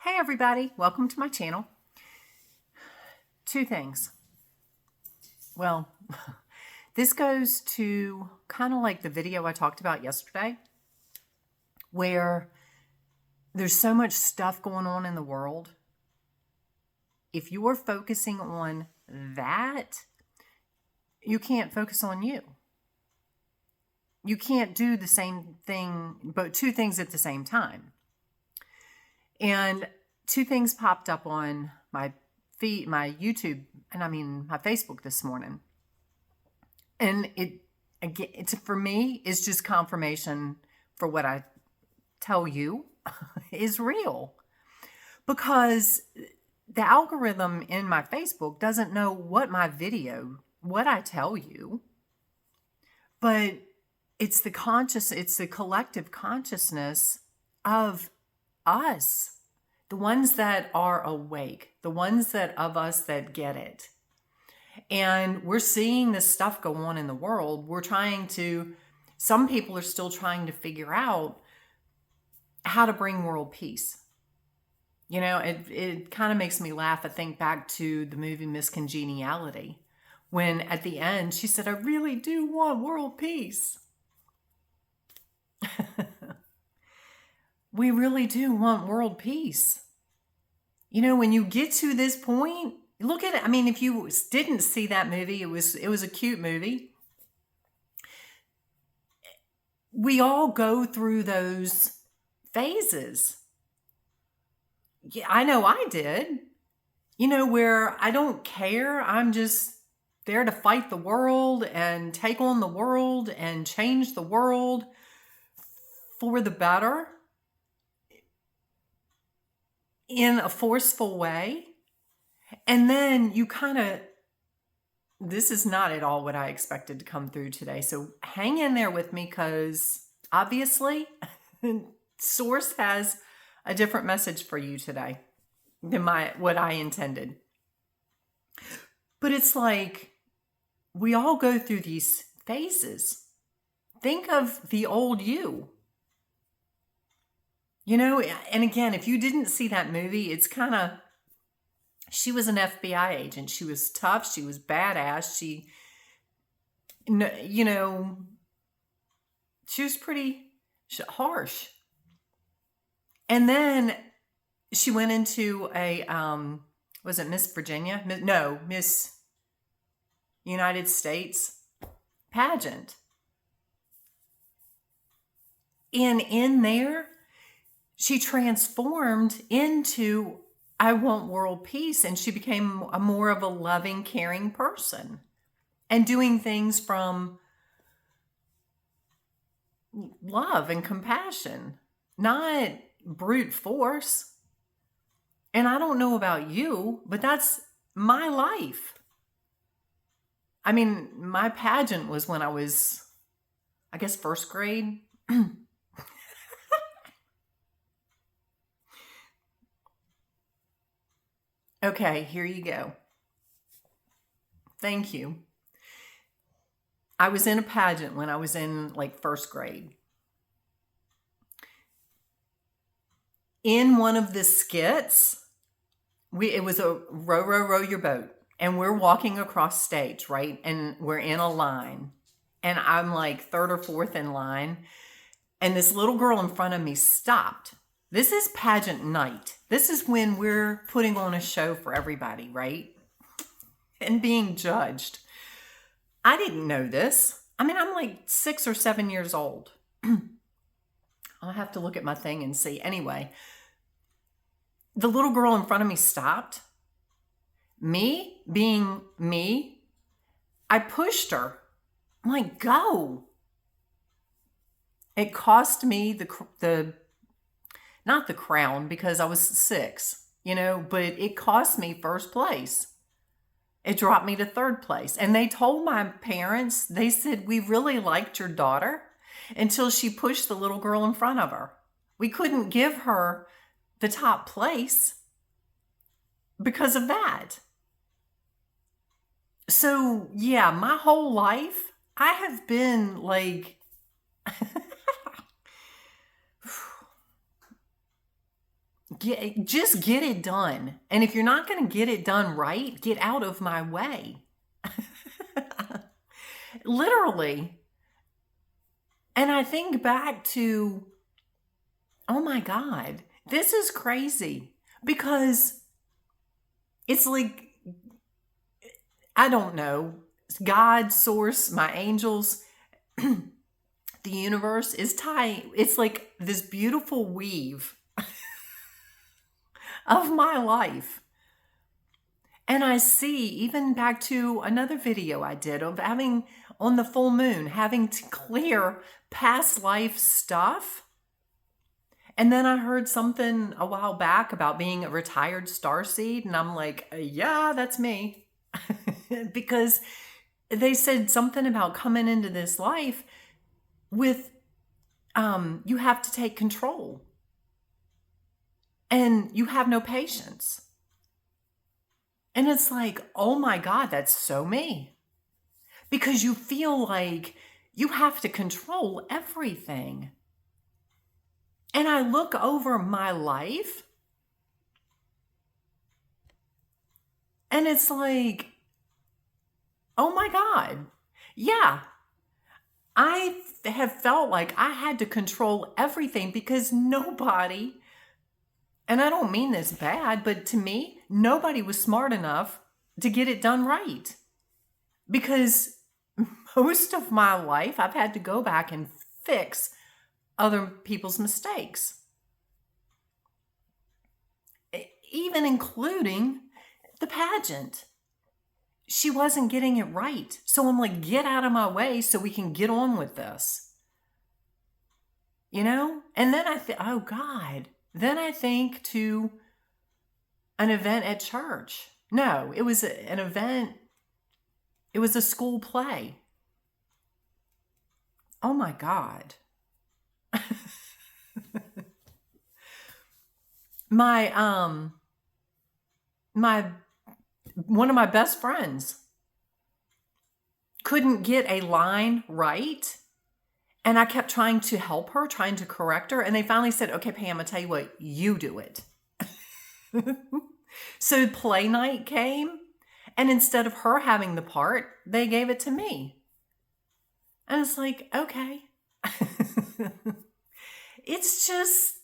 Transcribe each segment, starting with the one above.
Hey everybody, welcome to my channel. Two things. Well, this goes to kind of like the video I talked about yesterday, where there's so much stuff going on in the world. If you are focusing on that, you can't focus on you. You can't do the same thing, but two things at the same time. And two things popped up on my feed, my YouTube, and my Facebook this morning. And it's for me, it's just confirmation for what I tell you is real. Because the algorithm in my Facebook doesn't know what I tell you, but it's the collective consciousness of us. The ones that are awake, the ones of us that get it. And we're seeing this stuff go on in the world. Some people are still trying to figure out how to bring world peace. You know, it kind of makes me laugh. I think back to the movie Miss Congeniality, when at the end she said, "I really do want world peace." We really do want world peace. You know, when you get to this point, look at it. I mean, if you didn't see that movie, it was a cute movie. We all go through those phases. Yeah, I know I did. You know, where I don't care. I'm just there to fight the world and take on the world and change the world for the better in a forceful way. And then you this is not at all what I expected to come through today. So hang in there with me, because obviously Source has a different message for you today than what I intended. But it's like we all go through these phases. Think of the old you. You know, and again, if you didn't see that movie, it's she was an FBI agent. She was tough. She was badass. She was pretty harsh. And then she went into a, was it Miss Virginia? No, Miss United States pageant. And in there, she transformed into, "I want world peace," and she became more of a loving, caring person and doing things from love and compassion, not brute force. And I don't know about you, but that's my life. I mean, my pageant was when I was, I guess, first grade. Okay, here you go. Thank you. I was in a pageant when I was in first grade. In one of the skits, it was a row your boat, and we're walking across stage, right? And we're in a line, and I'm like third or fourth in line, and this little girl in front of me stopped. This is pageant night. This is when we're putting on a show for everybody, right? And being judged. I didn't know this. I mean, I'm like 6 or 7 years old. I'll have to look at my thing and see. Anyway, the little girl in front of me stopped. Me, being me, I pushed her. I'm like, "Go." It cost me not the crown, because I was 6, but it cost me first place. It dropped me to third place. And they told my parents, they said, "We really liked your daughter until she pushed the little girl in front of her. We couldn't give her the top place because of that." So yeah, my whole life, I have been like, Just get it done. And if you're not going to get it done right, get out of my way. Literally. And I think back to, oh my God, this is crazy because it's like, I don't know, God, source, my angels, the universe is tight. It's like this beautiful weave of my life. And I see, even back to another video I did of having on the full moon, having to clear past life stuff. And then I heard something a while back about being a retired starseed. And I'm like, yeah, that's me. Because they said something about coming into this life with, you have to take control. And you have no patience. And it's like, oh my God, that's so me. Because you feel like you have to control everything. And I look over my life and it's like, oh my God. Yeah. I have felt like I had to control everything because nobody, and I don't mean this bad, but to me, nobody was smart enough to get it done right. Because most of my life, I've had to go back and fix other people's mistakes. Even including the pageant. She wasn't getting it right. So I'm like, get out of my way so we can get on with this. You know? And then I think, oh God. Then I think to an event at church. No, it was an event. It was a school play. Oh my God. my one of my best friends couldn't get a line right. And I kept trying to help her, trying to correct her. And they finally said, okay, Pam, I'll tell you what, you do it. So play night came. And instead of her having the part, they gave it to me. And it's like, okay. It's just,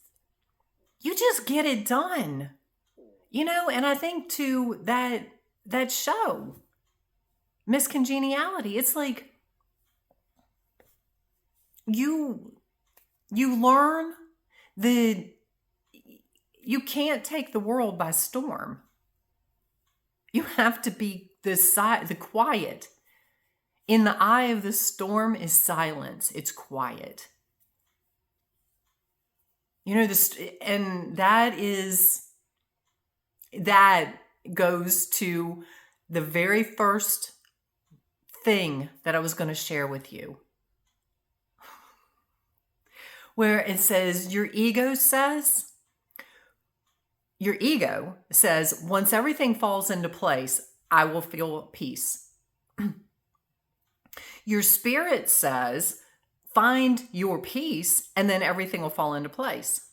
you just get it done. You know, and I think to that show, Miss Congeniality, it's like you learn you can't take the world by storm. You have to be the quiet. In the eye of the storm is silence. It's quiet. You know, and that goes to the very first thing that I was going to share with you. Where it says, your ego says, once everything falls into place, I will feel peace. Your spirit says, find your peace, and then everything will fall into place.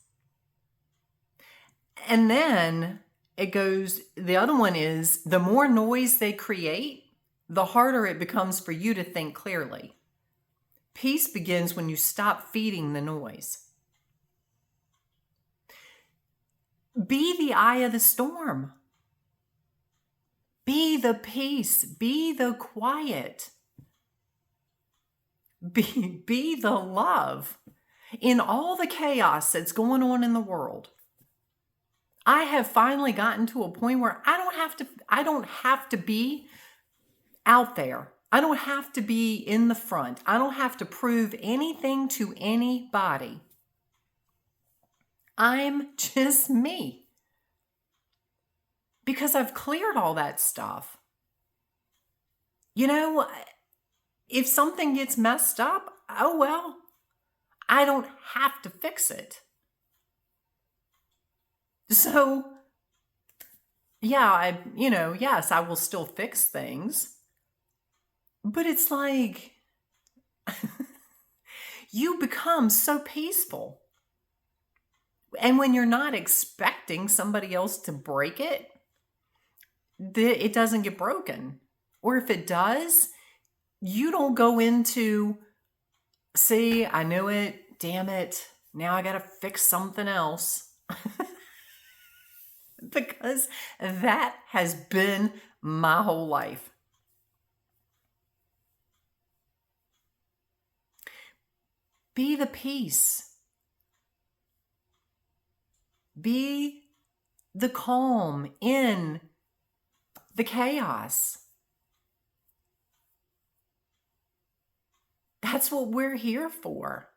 And then it goes, the other one is, the more noise they create, the harder it becomes for you to think clearly. Peace begins when you stop feeding the noise. Be the eye of the storm. Be the peace. Be the quiet. Be the love in all the chaos that's going on in the world. I have finally gotten to a point where I don't have to be out there. I don't have to be in the front. I don't have to prove anything to anybody. I'm just me. Because I've cleared all that stuff. You know, if something gets messed up, oh well, I don't have to fix it. So, yeah, yes, I will still fix things. But it's like, you become so peaceful. And when you're not expecting somebody else to break it, it doesn't get broken. Or if it does, you don't go into, see, I knew it, damn it, now I got to fix something else. Because that has been my whole life. Be the peace. Be the calm in the chaos. That's what we're here for.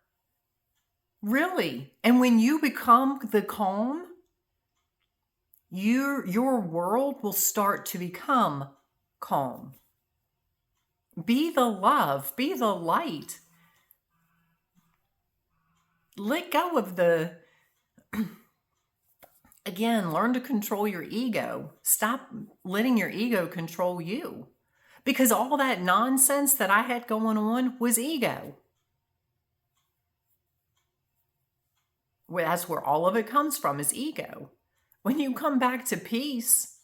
Really. And when you become the calm, your world will start to become calm. Be the love, be the light. Let go of the, again, learn to control your ego. Stop letting your ego control you. Because all that nonsense that I had going on was ego. Well, that's where all of it comes from, is ego. When you come back to peace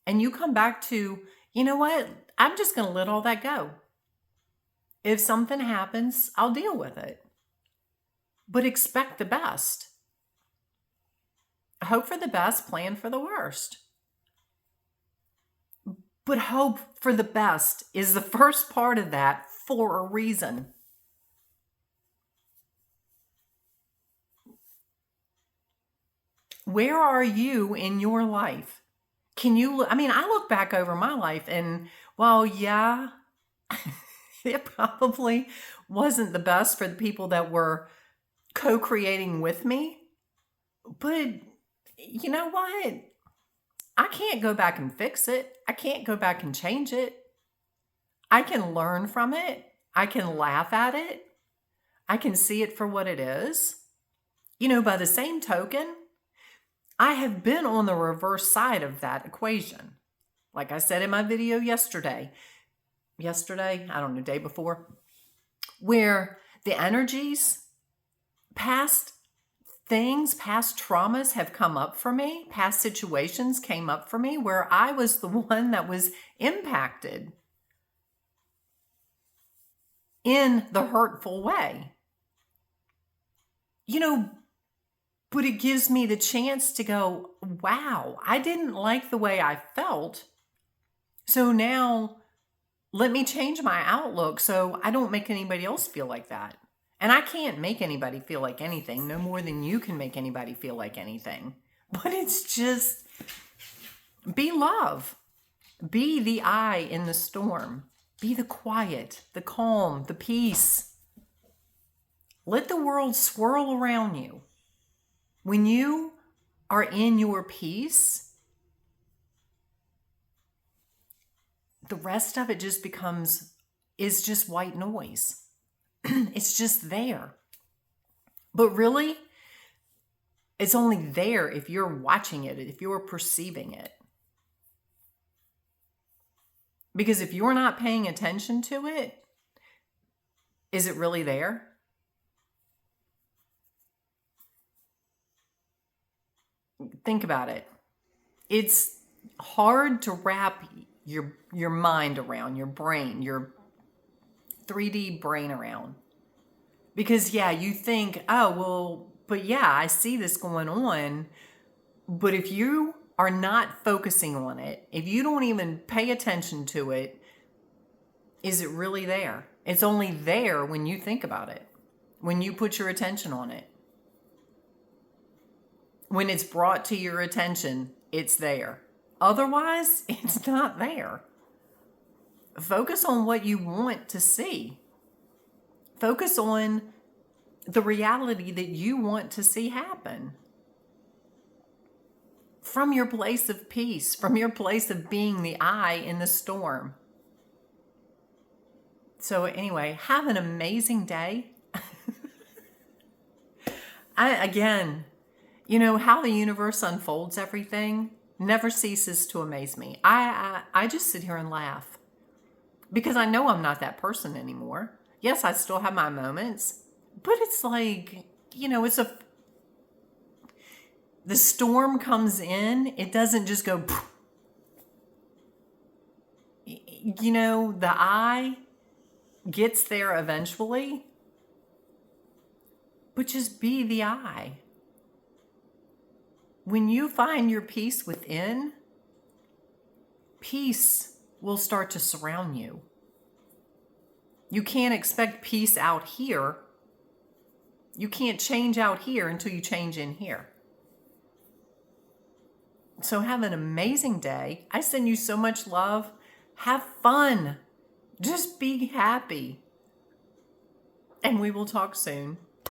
and you come back to, you know what, I'm just going to let all that go. If something happens, I'll deal with it. But expect the best. Hope for the best, plan for the worst. But hope for the best is the first part of that for a reason. Where are you in your life? I look back over my life and, well, yeah, it probably wasn't the best for the people that were co-creating with me. But you know what? I can't go back and fix it. I can't go back and change it. I can learn from it. I can laugh at it. I can see it for what it is. By the same token, I have been on the reverse side of that equation. Like I said in my video yesterday, day before, where the energies, past things, past traumas have come up for me, past situations came up for me where I was the one that was impacted in the hurtful way. But it gives me the chance to go, wow, I didn't like the way I felt. So now let me change my outlook so I don't make anybody else feel like that. And I can't make anybody feel like anything, no more than you can make anybody feel like anything. But it's just, be love. Be the eye in the storm. Be the quiet, the calm, the peace. Let the world swirl around you. When you are in your peace, the rest of it is just white noise. It's just there. But really, it's only there if you're watching it, if you're perceiving it. Because if you're not paying attention to it, is it really there? Think about it. It's hard to wrap your mind around, your brain, your 3D brain around. Because, you think, oh, well, but I see this going on. But if you are not focusing on it, if you don't even pay attention to it, is it really there? It's only there when you think about it, when you put your attention on it. When it's brought to your attention, it's there. Otherwise, it's not there. Focus on what you want to see. Focus on the reality that you want to see happen. From your place of peace, from your place of being the eye in the storm. So anyway, have an amazing day. How the universe unfolds everything never ceases to amaze me. I just sit here and laugh because I know I'm not that person anymore. Yes, I still have my moments, but it's like, the storm comes in, it doesn't just go, you know, the eye gets there eventually, but just be the eye. When you find your peace within, peace will start to surround you. You can't expect peace out here. You can't change out here until you change in here. So have an amazing day. I send you so much love. Have fun. Just be happy. And we will talk soon.